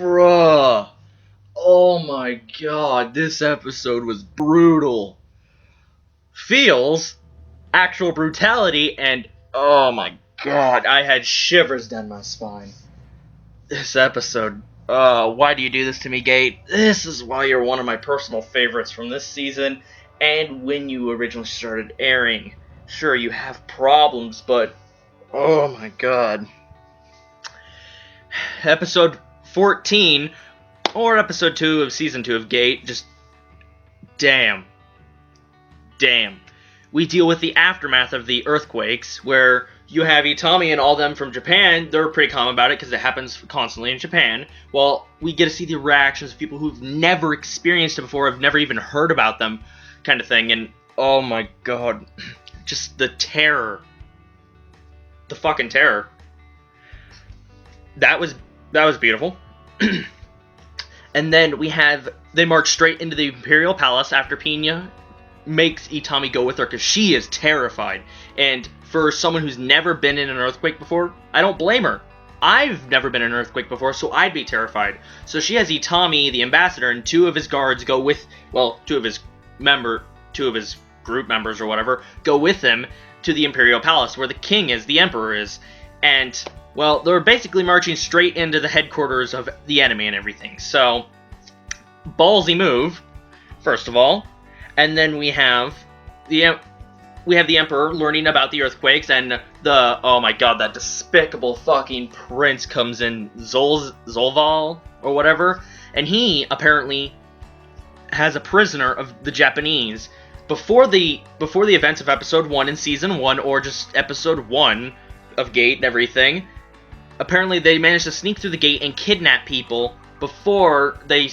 Bruh. Oh my god, this episode was brutal. Feels actual brutality, and oh my god, I had shivers down my spine. This episode, why do you do this to me, Gate? This is why you're one of my personal favorites from this season, and when you originally started airing. Sure, you have problems, but oh my god. Episode 14, or episode 2 of season 2 of Gate, just damn. We deal with the aftermath of the earthquakes, where you have Itami and all them from Japan. They're pretty calm about it because it happens constantly in Japan. Well, we get to see the reactions of people who've never experienced it before, have never even heard about them, kind of thing. And oh my god, just the terror, the fucking terror. That was beautiful. And then they march straight into the Imperial Palace after Pina makes Itami go with her because she is terrified. And for someone who's never been in an earthquake before, I don't blame her. I've never been in an earthquake before, so I'd be terrified. So she has Itami, the ambassador, and two of his guards go with, well, two of his group members or whatever, go with him to the Imperial Palace where the king is, the emperor is. And, well, they're basically marching straight into the headquarters of the enemy and everything. So, ballsy move, first of all. And then we have the emperor learning about the earthquakes, and oh my god, that despicable fucking prince comes in, Zolval or whatever, and he apparently has a prisoner of the Japanese. Before the events of episode 1 in season 1, or just episode 1 of Gate and everything, apparently they managed to sneak through the gate and kidnap people before they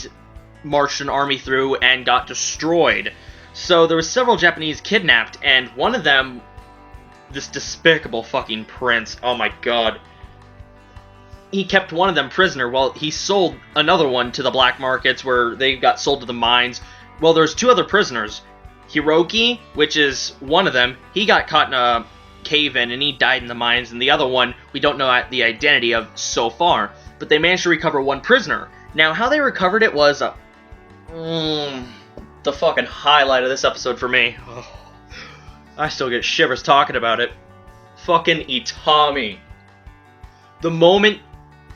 marched an army through and got destroyed. So there were several Japanese kidnapped, and one of them, this despicable fucking prince, oh my god, he kept one of them prisoner while he sold another one to the black markets where they got sold to the mines. Well, there's two other prisoners. Hiroki, which is one of them, he got caught in a cave-in and he died in the mines, and the other one we don't know the identity of so far, but they managed to recover one prisoner. Now, how they recovered it was the fucking highlight of this episode for me. Oh, I still get shivers talking about it. Fucking Itami. The moment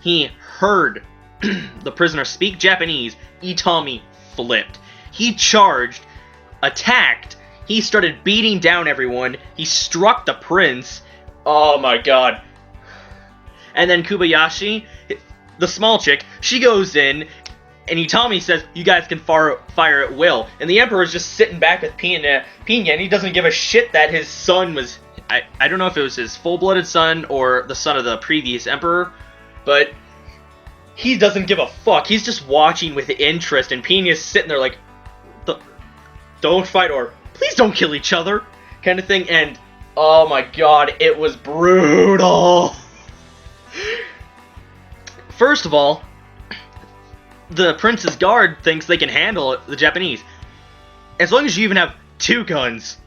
he heard the prisoner speak Japanese, Itami flipped. He charged, attacked, he started beating down everyone, he struck the prince. Oh my god. And then Kobayashi, the small chick, she goes in, and Itami says, you guys can fire at will. And the Emperor's just sitting back with Pina, and he doesn't give a shit that his son was... I don't know if it was his full-blooded son or the son of the previous Emperor, but he doesn't give a fuck. He's just watching with interest, and Pina's sitting there like, don't fight, or please don't kill each other, kind of thing. And, oh my god, it was brutal. First of all, the prince's guard thinks they can handle the Japanese. As long as you even have two guns,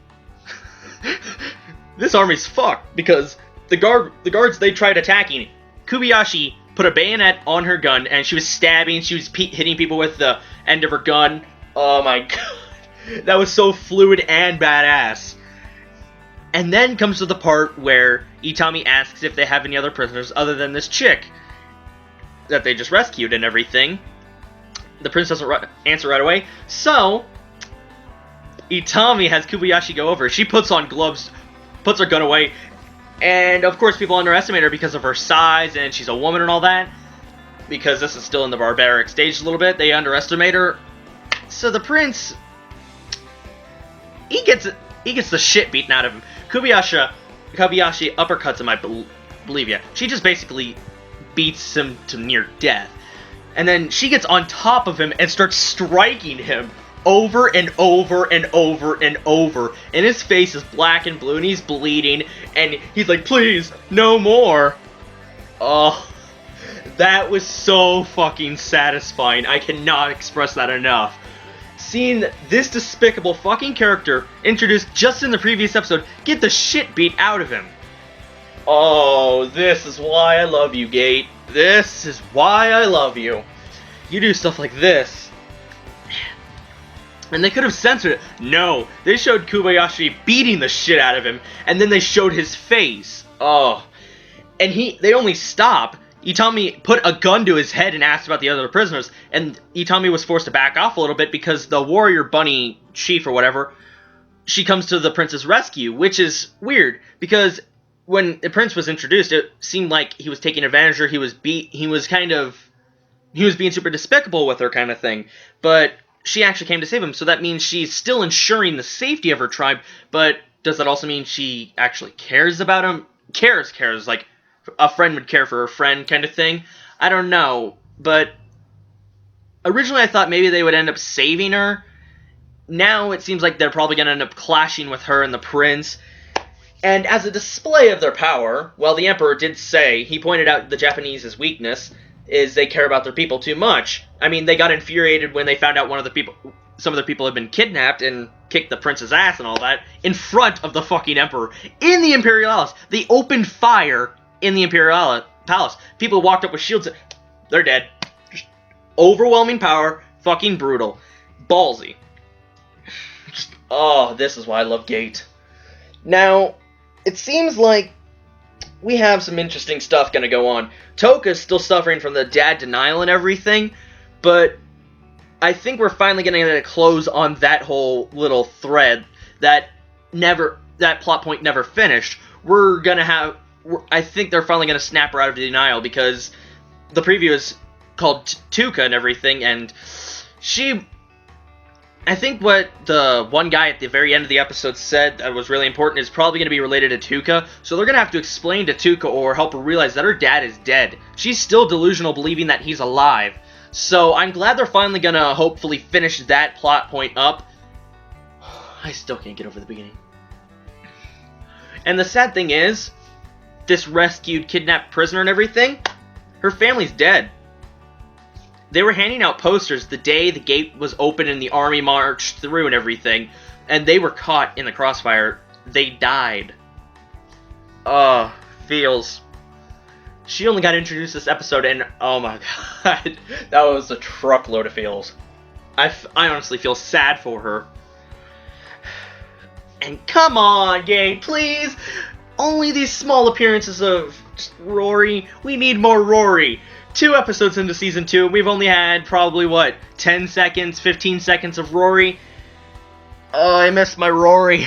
this army's fucked, because the guards, they tried attacking. Kobayashi put a bayonet on her gun, and she was stabbing, she was hitting people with the end of her gun. Oh my god. That was so fluid and badass. And then comes to the part where Itami asks if they have any other prisoners other than this chick that they just rescued and everything. The prince doesn't answer right away, so Itami has Kobayashi go over. She puts on gloves, puts her gun away, and of course people underestimate her because of her size and she's a woman and all that. Because this is still in the barbaric stage a little bit, they underestimate her. So the prince, he gets the shit beaten out of him. Kobayashi uppercuts him, I believe, yeah. She just basically beats him to near death. And then she gets on top of him and starts striking him over and over and over and over. And his face is black and blue and he's bleeding. And he's like, please, no more. Oh, that was so fucking satisfying. I cannot express that enough. Seeing this despicable fucking character introduced just in the previous episode get the shit beat out of him. Oh, this is why I love you, Gate. This is why I love you. you do stuff like this. And they could have censored it. No, they showed Kobayashi beating the shit out of him, and then they showed his face. Oh. And they only stop. Itami put a gun to his head and asked about the other prisoners, and Itami was forced to back off a little bit because the warrior bunny chief or whatever, she comes to the prince's rescue, which is weird, because when the prince was introduced, it seemed like he was taking advantage of her, he was being super despicable with her kind of thing, but she actually came to save him, so that means she's still ensuring the safety of her tribe, but does that also mean she actually cares about him? Cares, like a friend would care for her friend kind of thing? I don't know, but originally I thought maybe they would end up saving her. Now it seems like they're probably going to end up clashing with her and the prince. And as a display of their power, well, the emperor did say, he pointed out the Japanese's weakness is they care about their people too much. I mean, they got infuriated when they found out some of the people had been kidnapped and kicked the prince's ass and all that in front of the fucking emperor in the Imperial Palace. They opened fire in the Imperial Palace. People walked up with shields. They're dead. Just overwhelming power. Fucking brutal. Ballsy. Oh, this is why I love Gate. Now, it seems like we have some interesting stuff gonna go on. Toka's still suffering from the dad denial and everything, but I think we're finally gonna get a close on that whole little thread that plot point never finished. I think they're finally gonna snap her out of denial, because the preview is called Tuka and everything, and I think what the one guy at the very end of the episode said that was really important is probably going to be related to Tuka, so they're going to have to explain to Tuka or help her realize that her dad is dead. She's still delusional, believing that he's alive. So I'm glad they're finally going to hopefully finish that plot point up. I still can't get over the beginning. And the sad thing is, this rescued, kidnapped prisoner and everything, her family's dead. They were handing out posters the day the gate was open and the army marched through and everything, and they were caught in the crossfire. They died. Feels. She only got introduced this episode, and oh my god, that was a truckload of feels. I honestly feel sad for her. And come on, Gate, please! Only these small appearances of Rory. We need more Rory. 2 episodes into Season 2, we've only had probably, 10 seconds, 15 seconds of Rory? Oh, I miss my Rory.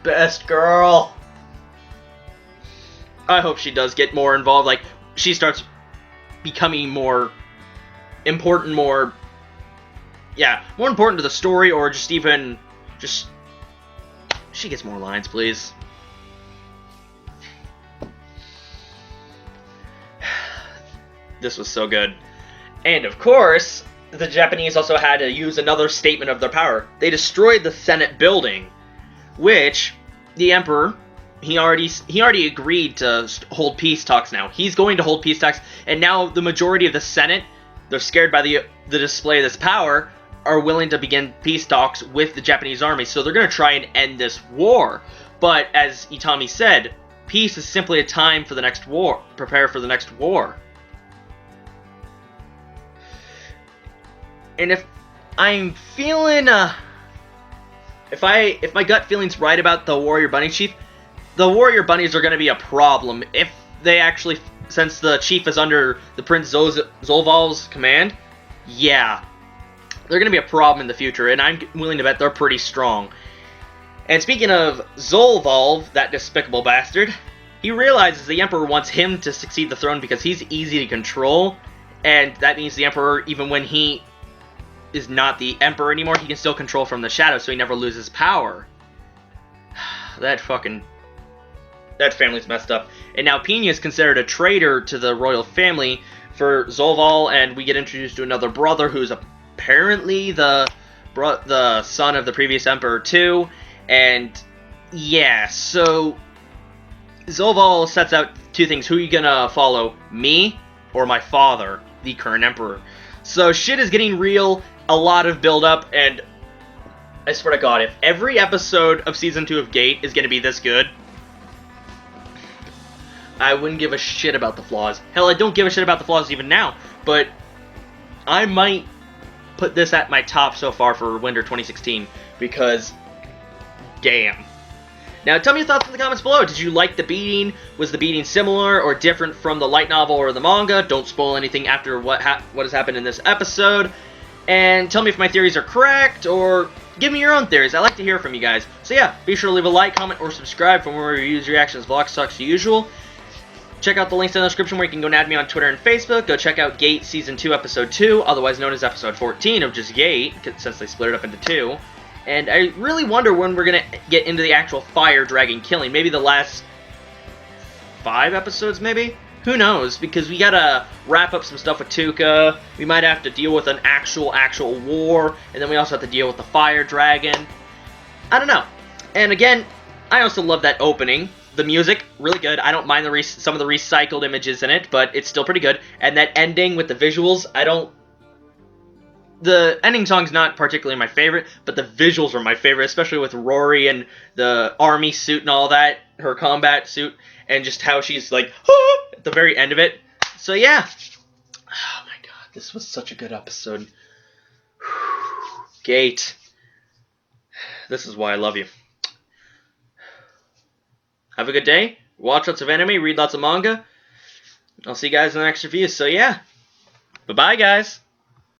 Best girl. I hope she does get more involved, like, she starts becoming more important, more important to the story, or she gets more lines, please. This was so good. And of course, the Japanese also had to use another statement of their power. They destroyed the Senate building, which the Emperor, he already agreed to hold peace talks now. He's going to hold peace talks, and now the majority of the Senate, they're scared by the display of this power, are willing to begin peace talks with the Japanese army. So they're going to try and end this war. But as Itami said, peace is simply a time for the next war. Prepare for the next war. And if I'm feeling, if my gut feeling's right about the Warrior Bunny Chief, the Warrior Bunnies are going to be a problem if they actually, since the Chief is under the Prince Zolval's command, yeah, they're going to be a problem in the future, and I'm willing to bet they're pretty strong. And speaking of Zolval, that despicable bastard, he realizes the Emperor wants him to succeed the throne because he's easy to control, and that means the Emperor, even when he is not the Emperor anymore, he can still control from the shadows, so he never loses power. That family's messed up. And now Pina is considered a traitor to the royal family for Zolval, and we get introduced to another brother who's apparently the son of the previous Emperor too. And yeah, so Zolval sets out 2 things. Who are you gonna follow? Me or my father, the current Emperor? So shit is getting real. A lot of build-up, and I swear to God, if every episode of Season 2 of Gate is going to be this good, I wouldn't give a shit about the flaws. Hell, I don't give a shit about the flaws even now, but I might put this at my top so far for winter 2016 because, damn. Now, tell me your thoughts in the comments below. Did you like the beating? Was the beating similar or different from the light novel or the manga? Don't spoil anything after what has happened in this episode. And tell me if my theories are correct, or give me your own theories. I like to hear from you guys. So yeah, be sure to leave a like, comment, or subscribe for more reviews, reactions, vlogs, talks, usual. Check out the links in the description where you can go and add me on Twitter and Facebook. Go check out Gate Season 2, Episode 2, otherwise known as Episode 14 of just Gate, since they split it up into 2. And I really wonder when we're going to get into the actual fire dragon killing. Maybe the last 5 episodes, maybe? Who knows? Because we gotta wrap up some stuff with Tuca. We might have to deal with an actual war. And then we also have to deal with the fire dragon. I don't know. And again, I also love that opening. The music, really good. I don't mind some of the recycled images in it, but it's still pretty good. And that ending with the visuals, the ending song's not particularly my favorite, but the visuals are my favorite, especially with Rory and the army suit and all that, her combat suit, and just how she's like, ah! At the very end of it. So yeah. Oh my god, this was such a good episode. Gate. This is why I love you. Have a good day. Watch lots of anime, read lots of manga. I'll see you guys in the next review. So yeah. Bye-bye, guys.